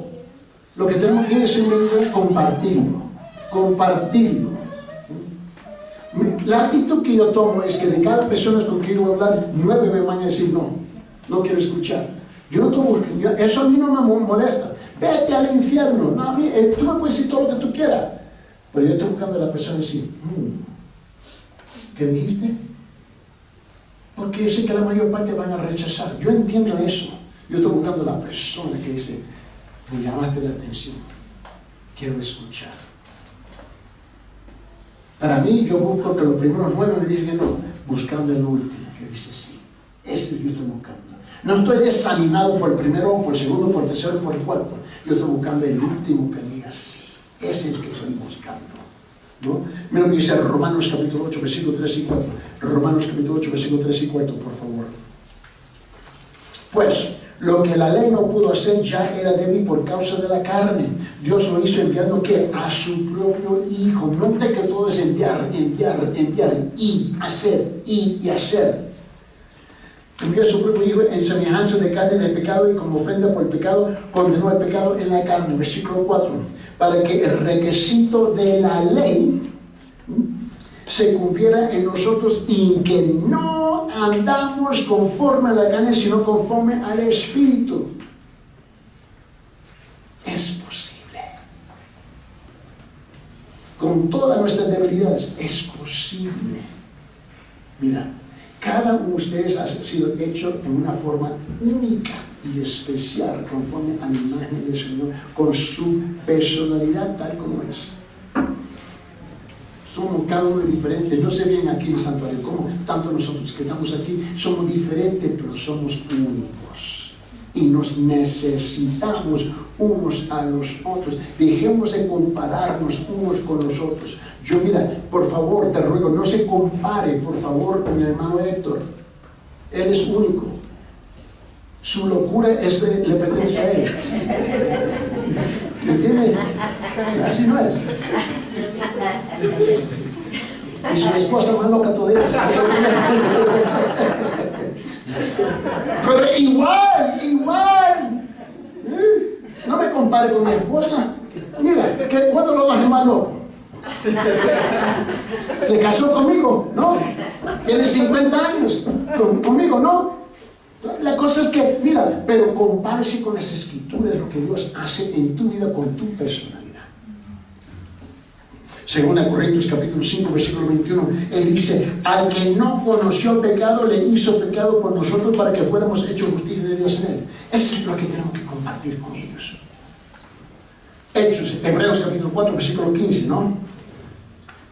Lo que tenemos que hacer es compartirlo. La actitud que yo tomo es que de cada persona con quien yo voy a hablar, 9 me van a decir no quiero escuchar. Yo no tomo, eso a mí no me molesta. Vete al infierno. No, a mí, tú me puedes decir todo lo que tú quieras, pero yo estoy buscando a la persona y decir, ¿qué dijiste? Porque yo sé que la mayor parte van a rechazar. Yo entiendo eso. Yo estoy buscando a la persona que dice, me llamaste la atención, quiero escuchar. Para mí, yo busco que los primeros 9 me dicen que no, buscando el último, que dice sí. Ese yo estoy buscando. No estoy desanimado por el primero, por el segundo, por el tercero, por el cuarto. Yo estoy buscando el último que diga sí. Ese es el que estoy buscando, ¿no? Mira lo que dice Romanos capítulo 8, versículo 3 y 4. Romanos capítulo 8, versículo 3 y 4, por favor. Pues, lo que la ley no pudo hacer ya era débil por causa de la carne. Dios lo hizo enviando ¿qué? A su propio Hijo. Note que todo es enviar, y hacer, y hacer. Envió a su propio Hijo en semejanza de carne del pecado y como ofrenda por el pecado, condenó el pecado en la carne. Versículo 4. Para que el requisito de la ley se cumpliera en nosotros y que no andamos conforme a la carne, sino conforme al Espíritu. Es posible. Con todas nuestras debilidades, es posible. Mira, cada uno de ustedes ha sido hecho en una forma única y especial, conforme a la imagen del Señor, con su personalidad tal como es. Somos cada uno diferente. No se ven aquí en el santuario como tanto nosotros que estamos aquí somos diferentes, pero somos únicos y nos necesitamos unos a los otros. Dejemos de compararnos unos con los otros. Yo, mira, por favor, te ruego, no se compare, por favor, con el hermano Héctor. Él es único. Su locura le pertenece a él. ¿Me entiendes? Así no es. Y su esposa más loca todavía. Pero igual. No me compare con mi esposa. Mira, ¿cuándo lo vas a más loco? ¿Se casó conmigo? No. Tiene 50 años. Conmigo, no. La cosa es que, mira, pero compárese con las escrituras, lo que Dios hace en tu vida con tu personalidad. Según Corintios capítulo 5, versículo 21, Él dice, al que no conoció el pecado, le hizo pecado por nosotros para que fuéramos hechos justicia de Dios en Él. Eso es lo que tenemos que compartir con ellos. Hechos, Hebreos capítulo 4, versículo 15, ¿no?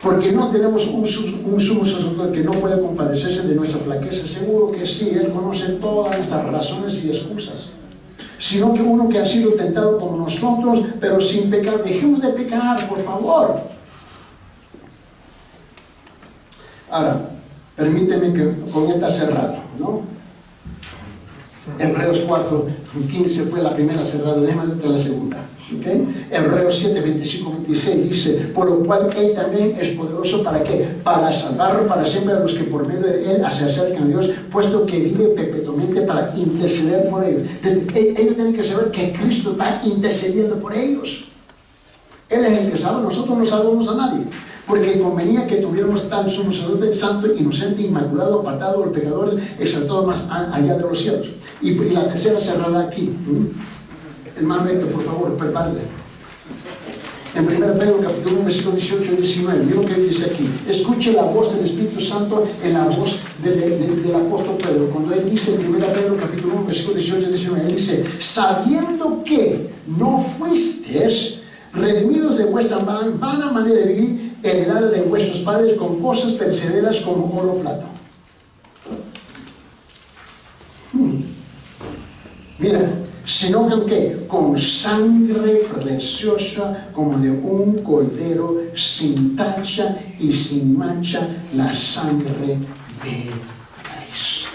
Porque no tenemos un sumo sacerdote que no pueda compadecerse de nuestra flaqueza. Seguro que sí, Él conoce todas nuestras razones y excusas. Sino que uno que ha sido tentado como nosotros, pero sin pecar. Dejemos de pecar, por favor. Ahora, permíteme que con esta cerrada, ¿no? Hebreos 4, 15 fue la primera cerrada, déjame la segunda. ¿Okay? Hebreos 7, 25, 26 dice, por lo cual Él también es poderoso para ¿qué? Para salvar para siempre a los que por medio de Él se acercan a Dios, puesto que vive perpetuamente para interceder por ellos. Ellos tienen que saber que Cristo está intercediendo por ellos. Él es el que salva, nosotros no salvamos a nadie, porque convenía que tuviéramos tan sumo sacerdote santo, inocente, inmaculado, apartado de los pecadores, exaltado más allá de los cielos. Y la tercera cerrada aquí. Hermano Héctor, por favor, prepárate. En 1 Pedro capítulo 1, versículo 18 y 19, mira lo que dice aquí. Escuche la voz del Espíritu Santo en la voz del apóstol Pedro. Cuando él dice en 1 Pedro capítulo 1, versículo 18 y 19, él dice, sabiendo que no fuisteis redimidos de vuestra vana manera de vivir, heredada de vuestros padres con cosas perecederas como oro o plata. Mira, sino que con sangre preciosa como de un cordero sin tacha y sin mancha, la sangre de Cristo.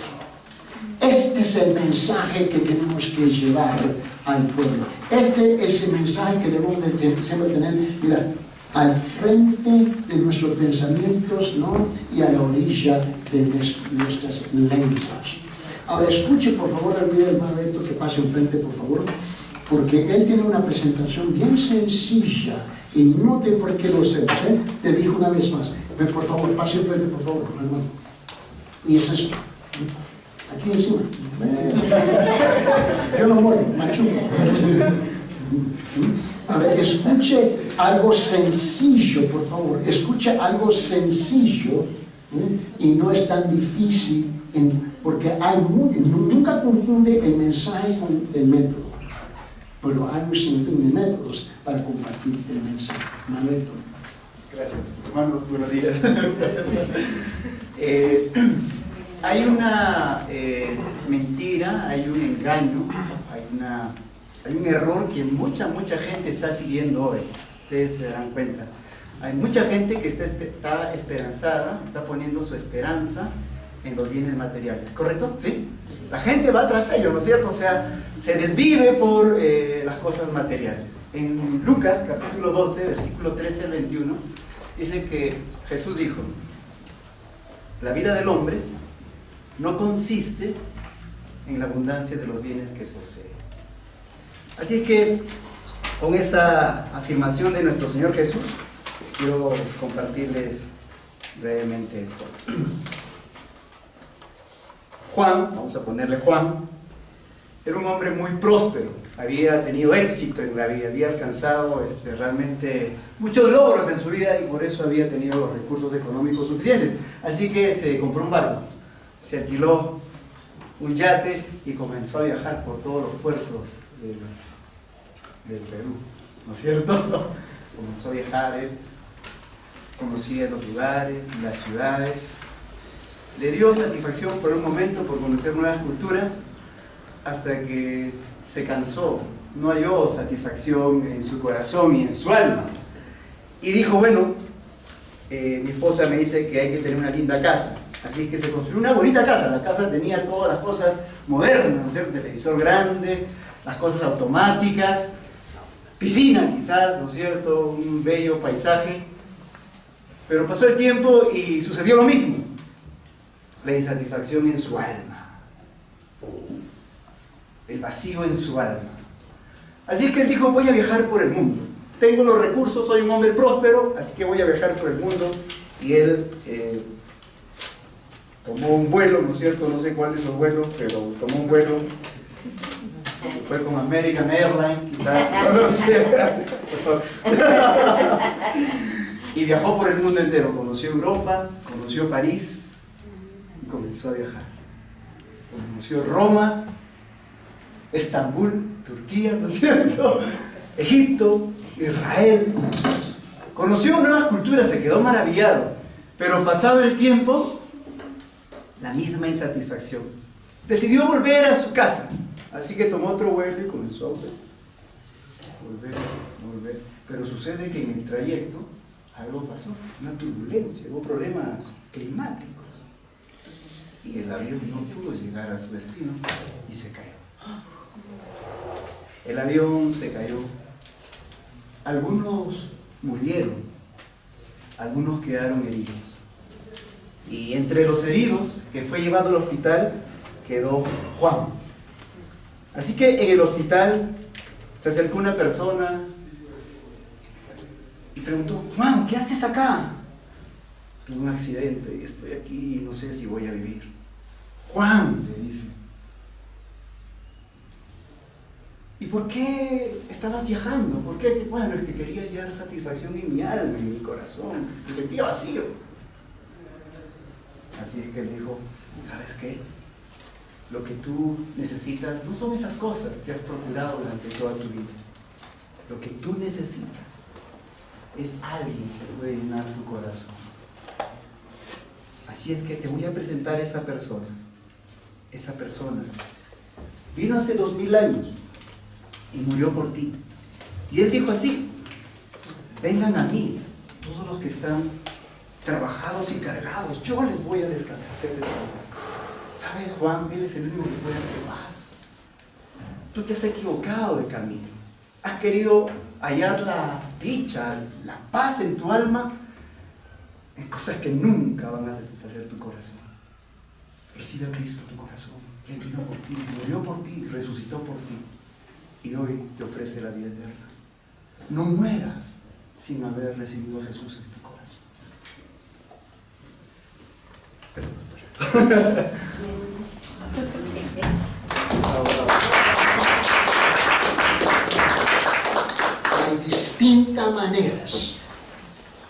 Este es el mensaje que tenemos que llevar al pueblo. Este es el mensaje que debemos de siempre tener, mira, al frente de nuestros pensamientos, ¿no? Y a la orilla de nuestras lenguas. Ahora escuche por favor al video del hermano Héctor, que pase enfrente por favor, porque él tiene una presentación bien sencilla y note por qué lo hacemos, ¿eh? Te dijo una vez más, por favor pase enfrente por favor, hermano. Y es eso, aquí encima, yo no muero, machuco. A ver, escuche algo sencillo por favor, escuche algo sencillo, y no es tan difícil. Porque nunca confunde el mensaje con el método, pero hay un sinfín de métodos para compartir el mensaje. Manuel. Gracias, hermano, buenos días. Hay una mentira, hay un engaño, hay un error que mucha gente está siguiendo hoy. Ustedes se darán cuenta. Hay mucha gente que está esperanzada, está poniendo su esperanza en los bienes materiales, ¿correcto? ¿Sí? La gente va tras ellos, ¿no es cierto? O sea, se desvive por las cosas materiales. En Lucas, capítulo 12, versículo 13 al 21, dice que Jesús dijo, la vida del hombre no consiste en la abundancia de los bienes que posee. Así que, con esa afirmación de nuestro Señor Jesús, quiero compartirles brevemente esto. Juan, vamos a ponerle Juan, era un hombre muy próspero, había tenido éxito en la vida, había alcanzado realmente muchos logros en su vida y por eso había tenido los recursos económicos suficientes. Así que se compró un barco, se alquiló un yate y comenzó a viajar por todos los puertos del Perú, ¿no es cierto? Comenzó a viajar, él conocía los lugares, las ciudades, le dio satisfacción por un momento por conocer nuevas culturas, hasta que se cansó, no halló satisfacción en su corazón y en su alma. Y dijo, bueno, mi esposa me dice que hay que tener una linda casa. Así que se construyó una bonita casa. La casa tenía todas las cosas modernas, ¿no es cierto? Televisor grande, las cosas automáticas, piscina quizás, ¿no es cierto? Un bello paisaje. Pero pasó el tiempo y sucedió lo mismo. La insatisfacción en su alma. El vacío en su alma. Así que él dijo, voy a viajar por el mundo. Tengo los recursos, soy un hombre próspero, así que voy a viajar por el mundo. Y él tomó un vuelo, ¿no es cierto? No sé cuál de esos vuelos, pero tomó un vuelo. Fue con American Airlines, quizás, no lo sé. Y viajó por el mundo entero. Conoció Europa, conoció París y comenzó a viajar. Conoció Roma, Estambul, Turquía, ¿no es cierto? Egipto, Israel. Conoció nuevas culturas, se quedó maravillado. Pero pasado el tiempo, la misma insatisfacción. Decidió volver a su casa. Así que tomó otro vuelo y comenzó a volver. Pero sucede que en el trayecto algo pasó, una turbulencia, hubo problemas climáticos. Y el avión no pudo llegar a su destino y se cayó. El avión se cayó. Algunos murieron, algunos quedaron heridos. Y entre los heridos que fue llevado al hospital quedó Juan. Así que en el hospital se acercó una persona y preguntó, Juan, ¿qué haces acá? Tuve un accidente y estoy aquí y no sé si voy a vivir. Juan, le dice, ¿y por qué estabas viajando? ¿Por qué? Bueno, es que quería hallar satisfacción en mi alma, en mi corazón. Me sentía vacío. Así es que él dijo, ¿sabes qué? Lo que tú necesitas no son esas cosas que has procurado durante toda tu vida. Lo que tú necesitas es alguien que puede llenar tu corazón. Así es que te voy a presentar a esa persona. Esa persona vino hace 2000 años y murió por ti. Y él dijo así, vengan a mí, todos los que están trabajados y cargados, yo les voy a hacer descansar. ¿Sabes, Juan? Él es el único que puede darte paz. Tú te has equivocado de camino. Has querido hallar la dicha, la paz en tu alma, en cosas que nunca van a satisfacer tu corazón. Recibe a Cristo en tu corazón. Él vino por ti, murió por ti, resucitó por ti. Y hoy te ofrece la vida eterna. No mueras sin haber recibido a Jesús en tu corazón. Eso es Hay distintas maneras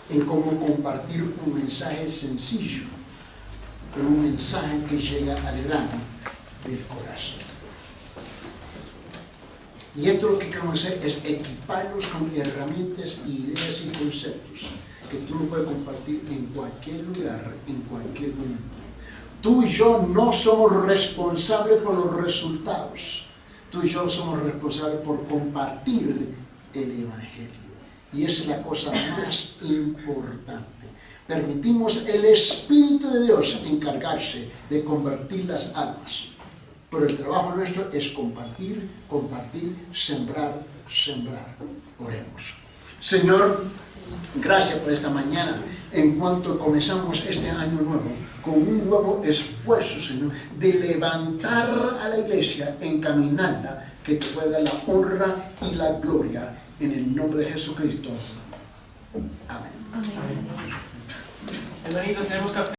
en cómo compartir un mensaje sencillo, pero un mensaje que llega al grano del corazón. Y esto lo que queremos hacer es equiparlos con herramientas, ideas y conceptos que tú lo puedes compartir en cualquier lugar, en cualquier momento. Tú y yo no somos responsables por los resultados. Tú y yo somos responsables por compartir el Evangelio. Y esa es la cosa más importante. Permitimos el Espíritu de Dios encargarse de convertir las almas. Pero el trabajo nuestro es compartir, compartir, sembrar, sembrar. Oremos. Señor, gracias por esta mañana. En cuanto comenzamos este año nuevo, con un nuevo esfuerzo, Señor, de levantar a la iglesia, encaminarla, que te pueda dar la honra y la gloria en el nombre de Jesucristo. Amén. Amén. Hermanitos, tenemos café.